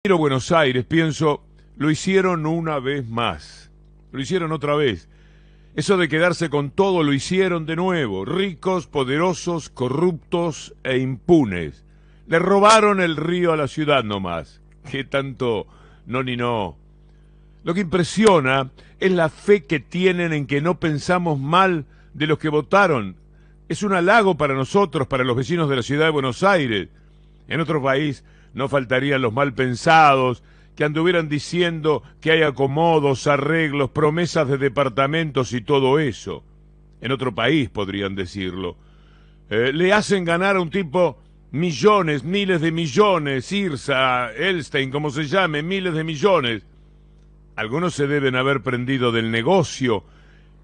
Quiero Buenos Aires, pienso, lo hicieron una vez más. Lo hicieron otra vez. Eso de quedarse con todo lo hicieron de nuevo. Ricos, poderosos, corruptos e impunes. Le robaron el río a la ciudad nomás. ¿Qué tanto no ni no? Lo que impresiona es la fe que tienen en que no pensamos mal de los que votaron. Es un halago para nosotros, para los vecinos de la ciudad de Buenos Aires. En otro país no faltarían los mal pensados que anduvieran diciendo que hay acomodos, arreglos, promesas de departamentos y todo eso. En otro país podrían decirlo. Le hacen ganar a un tipo millones, miles de millones, Irsa, Elstein, como se llame, miles de millones. Algunos se deben haber prendido del negocio,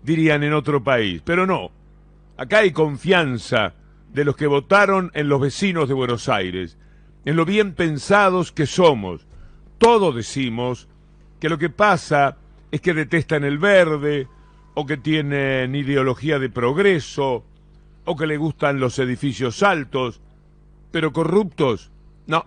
dirían en otro país, pero no. Acá hay confianza de los que votaron en los vecinos de Buenos Aires, en lo bien pensados que somos. Todos decimos que lo que pasa es que detestan el verde, o que tienen ideología de progreso, o que le gustan los edificios altos, pero corruptos, no,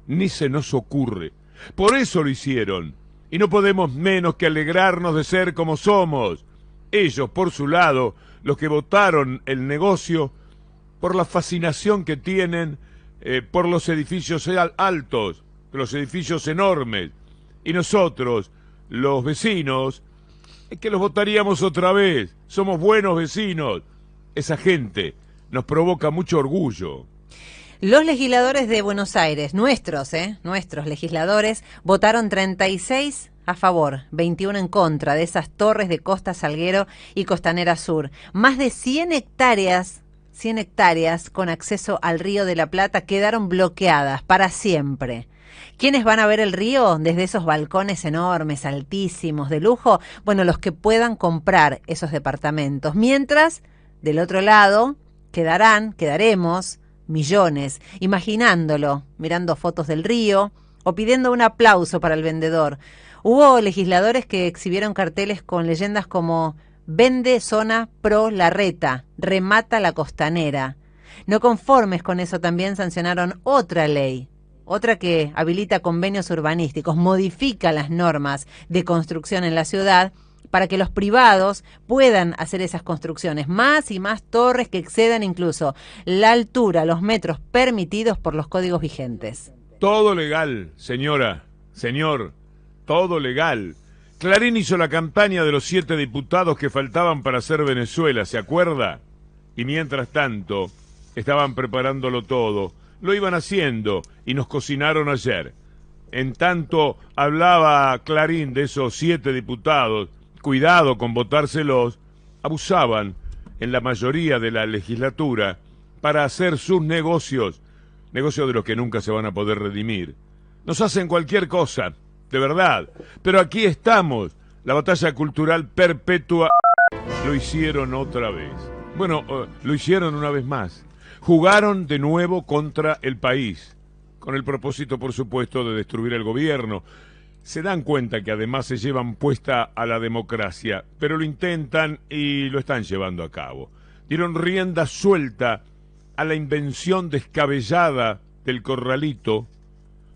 ni se nos ocurre. Por eso lo hicieron, y no podemos menos que alegrarnos de ser como somos. Ellos, por su lado, los que votaron el negocio, por la fascinación que tienen por los edificios altos, los edificios enormes, y nosotros, los vecinos, es que los votaríamos otra vez. Somos buenos vecinos. Esa gente nos provoca mucho orgullo. Los legisladores de Buenos Aires, nuestros legisladores, votaron 36 a favor, 21 en contra de esas torres de Costa Salguero y Costanera Sur. Más de 100 hectáreas con acceso al Río de la Plata quedaron bloqueadas para siempre. ¿Quiénes van a ver el río desde esos balcones enormes, altísimos, de lujo? Bueno, los que puedan comprar esos departamentos. Mientras, del otro lado, quedaremos millones, imaginándolo, mirando fotos del río o pidiendo un aplauso para el vendedor. Hubo legisladores que exhibieron carteles con leyendas como «Vende zona pro Larreta, remata la costanera». No conformes con eso, también sancionaron otra ley, otra que habilita convenios urbanísticos, modifica las normas de construcción en la ciudad para que los privados puedan hacer esas construcciones, más y más torres que excedan incluso la altura, los metros permitidos por los códigos vigentes. Todo legal, señora, señor, todo legal. Clarín hizo la campaña de los 7 diputados que faltaban para hacer Venezuela, ¿se acuerda? Y mientras tanto, estaban preparándolo todo. Lo iban haciendo y nos cocinaron ayer. En tanto hablaba Clarín de esos 7 diputados, cuidado con votárselos, abusaban en la mayoría de la legislatura para hacer sus negocios de los que nunca se van a poder redimir. Nos hacen cualquier cosa, de verdad, pero aquí estamos, la batalla cultural perpetua. Lo hicieron otra vez. Bueno, lo hicieron una vez más. Jugaron de nuevo contra el país, con el propósito, por supuesto, de destruir el gobierno. Se dan cuenta que además se llevan puesta a la democracia, pero lo intentan y lo están llevando a cabo. Dieron rienda suelta a la invención descabellada del corralito,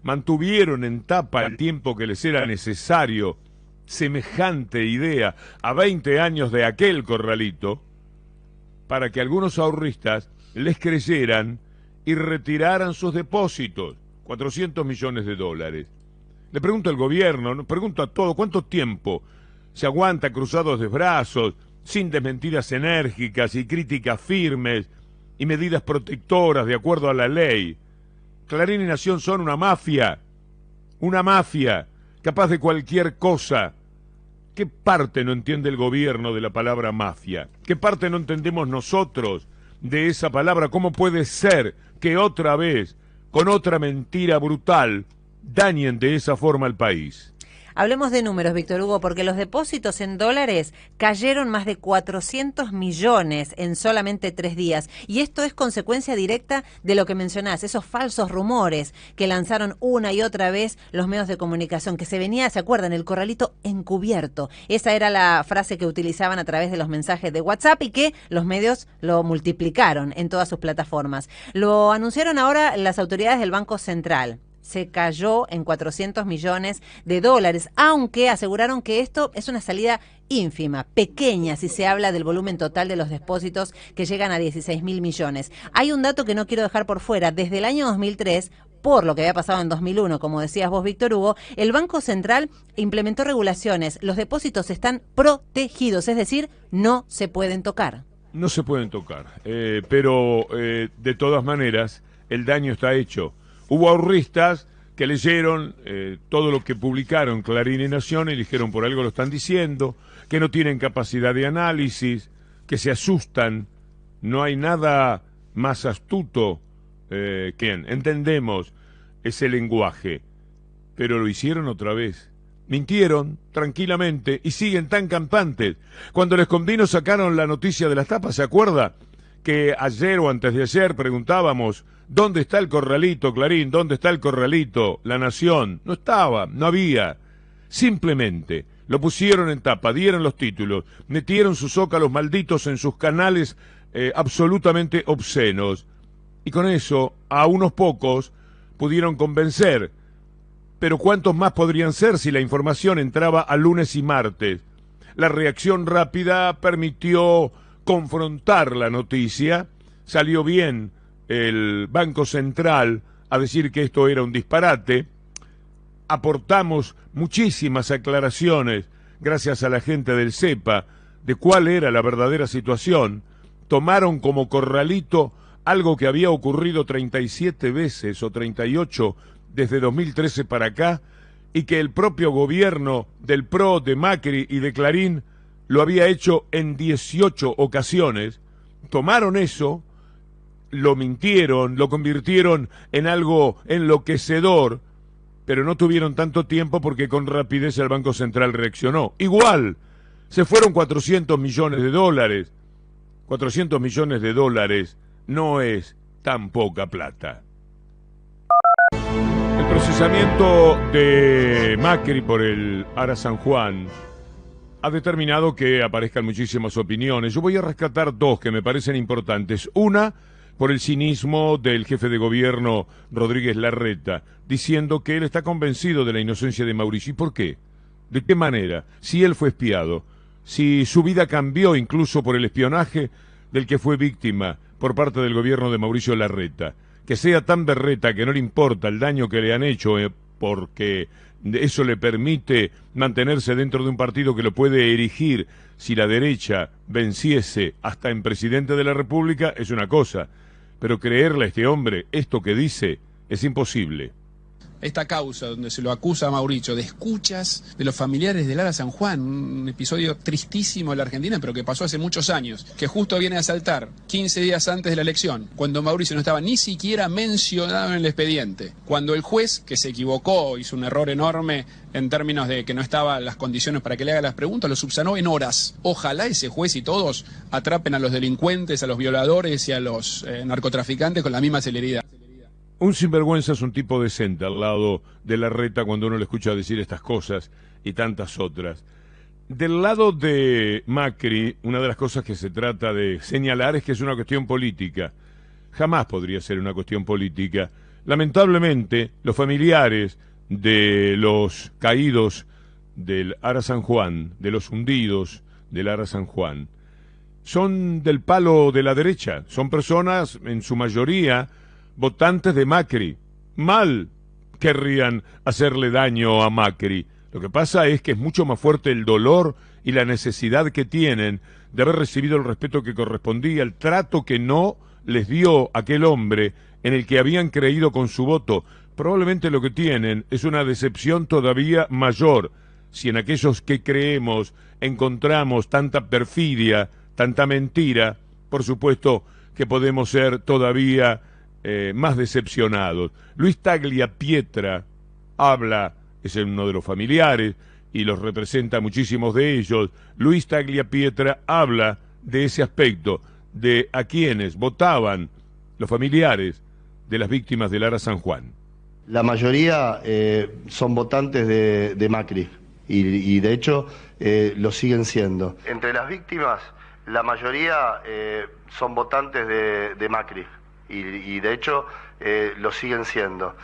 mantuvieron en tapa el tiempo que les era necesario semejante idea a 20 años de aquel corralito, para que algunos ahorristas les creyeran y retiraran sus depósitos, 400 millones de dólares. Le pregunto al gobierno, pregunto a todo, ¿cuánto tiempo se aguanta cruzados de brazos, sin desmentidas enérgicas y críticas firmes y medidas protectoras de acuerdo a la ley? Clarín y Nación son una mafia capaz de cualquier cosa. ¿Qué parte no entiende el gobierno de la palabra mafia? ¿Qué parte no entendemos nosotros de esa palabra? ¿Cómo puede ser que otra vez, con otra mentira brutal, dañen de esa forma al país? Hablemos de números, Víctor Hugo, porque los depósitos en dólares cayeron más de 400 millones en solamente 3 días. Y esto es consecuencia directa de lo que mencionás, esos falsos rumores que lanzaron una y otra vez los medios de comunicación, que se venía, ¿se acuerdan? El corralito encubierto. Esa era la frase que utilizaban a través de los mensajes de WhatsApp y que los medios lo multiplicaron en todas sus plataformas. Lo anunciaron ahora las autoridades del Banco Central. se cayó en 400 millones de dólares, aunque aseguraron que esto es una salida ínfima, pequeña, si se habla del volumen total de los depósitos que llegan a 16.000 millones. Hay un dato que no quiero dejar por fuera. Desde el año 2003, por lo que había pasado en 2001, como decías vos, Víctor Hugo, el Banco Central implementó regulaciones. Los depósitos están protegidos, es decir, no se pueden tocar. No se pueden tocar, pero de todas maneras el daño está hecho. Hubo ahorristas que leyeron todo lo que publicaron Clarín y Nación y dijeron por algo lo están diciendo, que no tienen capacidad de análisis, que se asustan. No hay nada más astuto que entendemos ese lenguaje, pero lo hicieron otra vez. Mintieron tranquilamente y siguen tan campantes. Cuando les convino sacaron la noticia de las tapas, ¿se acuerda? Que ayer o antes de ayer preguntábamos, ¿dónde está el corralito, Clarín? ¿Dónde está el corralito, La Nación? No estaba, no había. Simplemente lo pusieron en tapa, dieron los títulos, metieron sus zócalos malditos en sus canales absolutamente obscenos. Y con eso, a unos pocos pudieron convencer. Pero ¿cuántos más podrían ser si la información entraba a lunes y martes? La reacción rápida permitió confrontar la noticia. Salió bien el Banco Central a decir que esto era un disparate. Aportamos muchísimas aclaraciones, gracias a la gente del CEPA, de cuál era la verdadera situación. Tomaron como corralito algo que había ocurrido 37 veces o 38 desde 2013 para acá, y que el propio gobierno del PRO, de Macri y de Clarín lo había hecho en 18 ocasiones. Tomaron eso, lo mintieron, lo convirtieron en algo enloquecedor, pero no tuvieron tanto tiempo porque con rapidez el Banco Central reaccionó. Igual, se fueron 400 millones de dólares. 400 millones de dólares no es tan poca plata. El procesamiento de Macri por el Ara San Juan ha determinado que aparezcan muchísimas opiniones. Yo voy a rescatar dos que me parecen importantes. Una, por el cinismo del jefe de gobierno Rodríguez Larreta, diciendo que él está convencido de la inocencia de Mauricio. ¿Y por qué? ¿De qué manera? Si él fue espiado, si su vida cambió incluso por el espionaje del que fue víctima por parte del gobierno de Mauricio Larreta. Que sea tan berreta que no le importa el daño que le han hecho, porque eso le permite mantenerse dentro de un partido que lo puede erigir si la derecha venciese hasta en presidente de la República, es una cosa. Pero creerle a este hombre esto que dice es imposible. Esta causa donde se lo acusa a Mauricio de escuchas de los familiares del Ara San Juan, un episodio tristísimo de la Argentina, pero que pasó hace muchos años, que justo viene a saltar 15 días antes de la elección, cuando Mauricio no estaba ni siquiera mencionado en el expediente, cuando el juez, que se equivocó, hizo un error enorme en términos de que no estaban las condiciones para que le haga las preguntas, lo subsanó en horas. Ojalá ese juez y todos atrapen a los delincuentes, a los violadores y a los narcotraficantes con la misma celeridad. Un sinvergüenza es un tipo decente al lado de Larreta cuando uno le escucha decir estas cosas y tantas otras. Del lado de Macri, una de las cosas que se trata de señalar es que es una cuestión política. Jamás podría ser una cuestión política. Lamentablemente, los familiares de los caídos del Ara San Juan, de los hundidos del Ara San Juan, son del palo de la derecha. Son personas, en su mayoría, votantes de Macri. Mal querrían hacerle daño a Macri. Lo que pasa es que es mucho más fuerte el dolor y la necesidad que tienen de haber recibido el respeto que correspondía, el trato que no les dio aquel hombre en el que habían creído con su voto. Probablemente lo que tienen es una decepción todavía mayor. Si en aquellos que creemos encontramos tanta perfidia, tanta mentira, por supuesto que podemos ser todavía más decepcionados. Luis Tagliapietra habla, es uno de los familiares y los representa muchísimos de ellos. Luis Tagliapietra habla de ese aspecto, de a quienes votaban los familiares de las víctimas del Ara San Juan. La mayoría son votantes de Macri y de hecho lo siguen siendo. Entre las víctimas, la mayoría son votantes de Macri. Y de hecho lo siguen siendo.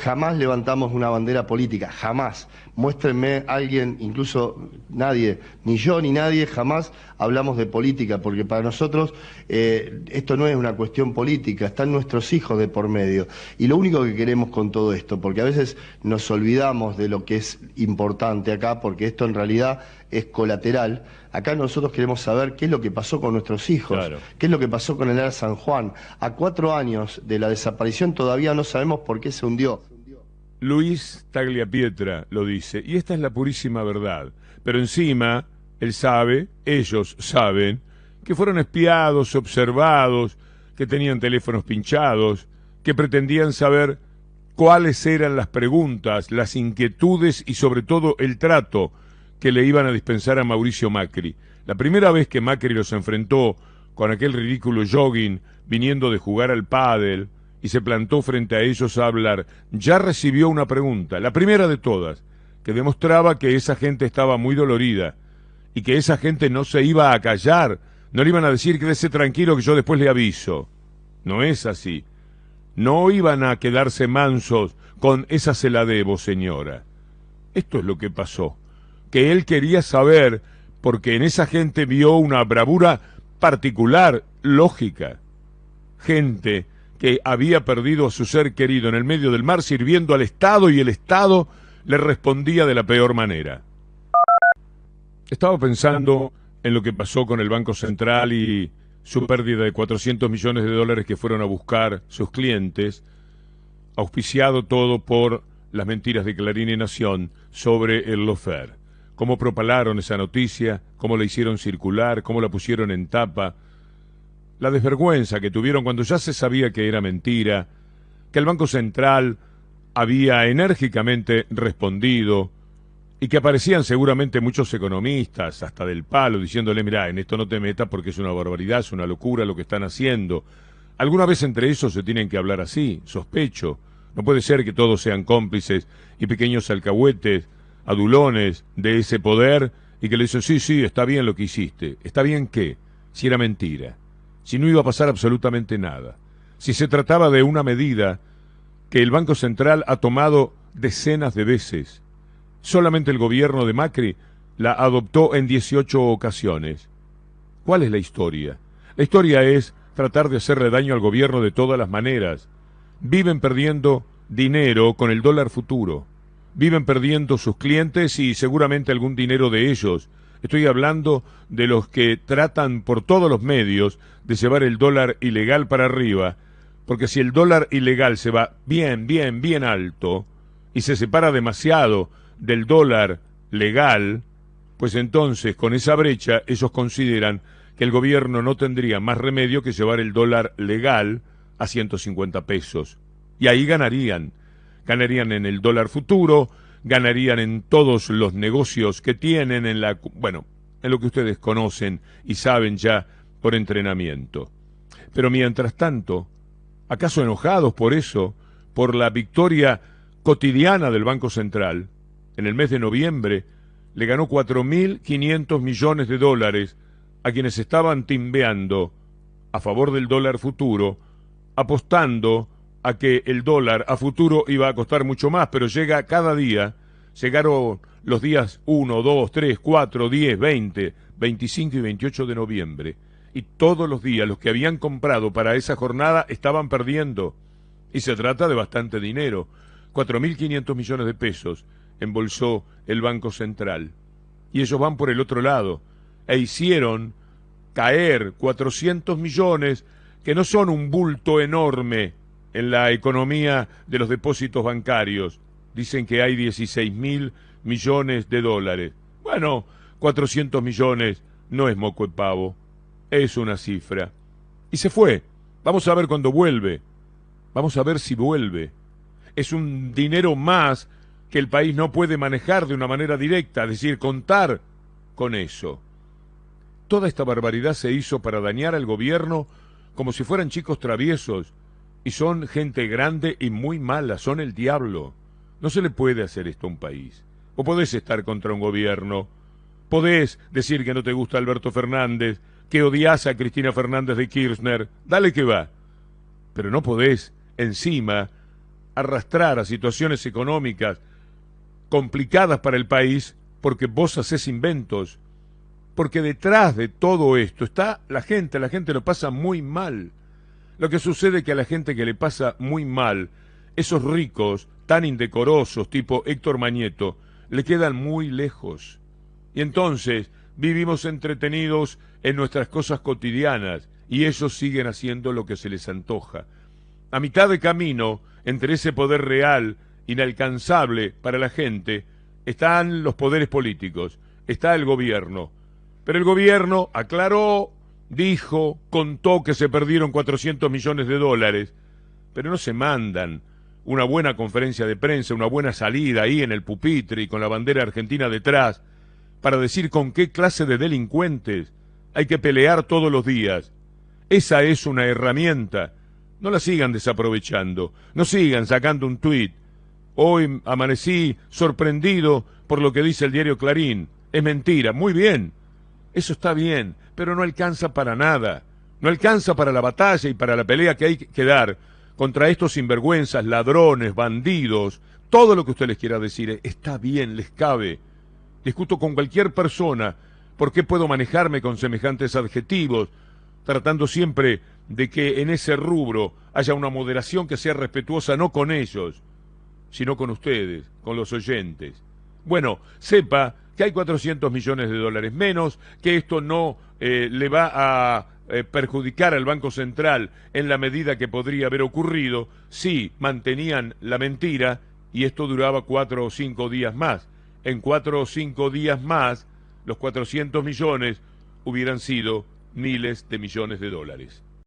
Jamás levantamos una bandera política, jamás. Muéstrenme alguien, incluso nadie, ni yo ni nadie, jamás hablamos de política, porque para nosotros esto no es una cuestión política, están nuestros hijos de por medio. Y lo único que queremos con todo esto, porque a veces nos olvidamos de lo que es importante acá, porque esto en realidad es colateral. Acá nosotros queremos saber qué es lo que pasó con nuestros hijos, Claro. qué es lo que pasó con el ARA San Juan. A 4 años de la desaparición todavía no sabemos por qué se hundió. Luis Tagliapietra lo dice, y esta es la purísima verdad. Pero encima, él sabe, ellos saben, que fueron espiados, observados, que tenían teléfonos pinchados, que pretendían saber cuáles eran las preguntas, las inquietudes y sobre todo el trato que le iban a dispensar a Mauricio Macri. La primera vez que Macri los enfrentó con aquel ridículo jogging viniendo de jugar al pádel y se plantó frente a ellos a hablar, ya recibió una pregunta, la primera de todas, que demostraba que esa gente estaba muy dolorida y que esa gente no se iba a callar, no le iban a decir quédese tranquilo que yo después le aviso. No es así. No iban a quedarse mansos con esa se la debo, señora. Esto es lo que pasó, que él quería saber porque en esa gente vio una bravura particular, lógica. Gente que había perdido a su ser querido en el medio del mar sirviendo al Estado y el Estado le respondía de la peor manera. Estaba pensando en lo que pasó con el Banco Central y su pérdida de 400 millones de dólares que fueron a buscar sus clientes, auspiciado todo por las mentiras de Clarín y Nación sobre el lawfare. Cómo propalaron esa noticia, cómo la hicieron circular, cómo la pusieron en tapa, la desvergüenza que tuvieron cuando ya se sabía que era mentira, que el Banco Central había enérgicamente respondido y que aparecían seguramente muchos economistas, hasta del palo, diciéndole, mirá, en esto no te metas porque es una barbaridad, es una locura lo que están haciendo. Alguna vez entre ellos se tienen que hablar así, sospecho. No puede ser que todos sean cómplices y pequeños alcahuetes, adulones de ese poder y que le dicen, sí, está bien lo que hiciste. ¿Está bien qué? Si era mentira. Si no iba a pasar absolutamente nada, si se trataba de una medida que el Banco Central ha tomado decenas de veces, solamente el gobierno de Macri la adoptó en 18 ocasiones. ¿Cuál es la historia? La historia es tratar de hacerle daño al gobierno de todas las maneras. Viven perdiendo dinero con el dólar futuro, viven perdiendo sus clientes y seguramente algún dinero de ellos. Estoy hablando de los que tratan por todos los medios de llevar el dólar ilegal para arriba, porque si el dólar ilegal se va bien alto y se separa demasiado del dólar legal, pues entonces con esa brecha ellos consideran que el gobierno no tendría más remedio que llevar el dólar legal a 150 pesos. Y ahí ganarían en el dólar futuro, ganarían en todos los negocios que tienen, en lo que ustedes conocen y saben ya por entrenamiento. Pero mientras tanto, ¿acaso enojados por eso, por la victoria cotidiana del Banco Central? En el mes de noviembre le ganó 4.500 millones de dólares a quienes estaban timbeando a favor del dólar futuro, apostando a que el dólar a futuro iba a costar mucho más, pero llega cada día, llegaron los días 1, 2, 3, 4, 10, 20, 25 y 28 de noviembre, y todos los días los que habían comprado para esa jornada estaban perdiendo, y se trata de bastante dinero, 4.500 millones de pesos embolsó el Banco Central, y ellos van por el otro lado, e hicieron caer 400 millones, que no son un bulto enorme en la economía de los depósitos bancarios. Dicen que hay 16.000 millones de dólares. Bueno, 400 millones no es moco de pavo, es una cifra. Y se fue. Vamos a ver cuándo vuelve. Vamos a ver si vuelve. Es un dinero más que el país no puede manejar de una manera directa, es decir, contar con eso. Toda esta barbaridad se hizo para dañar al gobierno como si fueran chicos traviesos, y son gente grande y muy mala, son el diablo. No se le puede hacer esto a un país. O podés estar contra un gobierno, podés decir que no te gusta Alberto Fernández, que odias a Cristina Fernández de Kirchner, dale que va. Pero no podés encima arrastrar a situaciones económicas complicadas para el país porque vos hacés inventos, porque detrás de todo esto está la gente lo pasa muy mal. Lo que sucede es que a la gente que le pasa muy mal, esos ricos tan indecorosos tipo Héctor Mañeto, le quedan muy lejos. Y entonces vivimos entretenidos en nuestras cosas cotidianas y ellos siguen haciendo lo que se les antoja. A mitad de camino, entre ese poder real, inalcanzable para la gente, están los poderes políticos, está el gobierno. Pero el gobierno aclaró, dijo, contó que se perdieron 400 millones de dólares, pero no se mandan una buena conferencia de prensa, una buena salida ahí en el pupitre y con la bandera argentina detrás, para decir con qué clase de delincuentes hay que pelear todos los días. Esa es una herramienta. No la sigan desaprovechando, no sigan sacando un tuit. Hoy amanecí sorprendido por lo que dice el diario Clarín. Es mentira, muy bien. Eso está bien, pero no alcanza para nada. No alcanza para la batalla y para la pelea que hay que dar contra estos sinvergüenzas, ladrones, bandidos, todo lo que usted les quiera decir. Está bien, les cabe. Discuto con cualquier persona por qué puedo manejarme con semejantes adjetivos, tratando siempre de que en ese rubro haya una moderación que sea respetuosa no con ellos, sino con ustedes, con los oyentes. Bueno, sepa que hay 400 millones de dólares menos, que esto no le va a perjudicar al Banco Central en la medida que podría haber ocurrido si mantenían la mentira y esto duraba 4 o 5 días más. En 4 o 5 días más, los 400 millones hubieran sido miles de millones de dólares.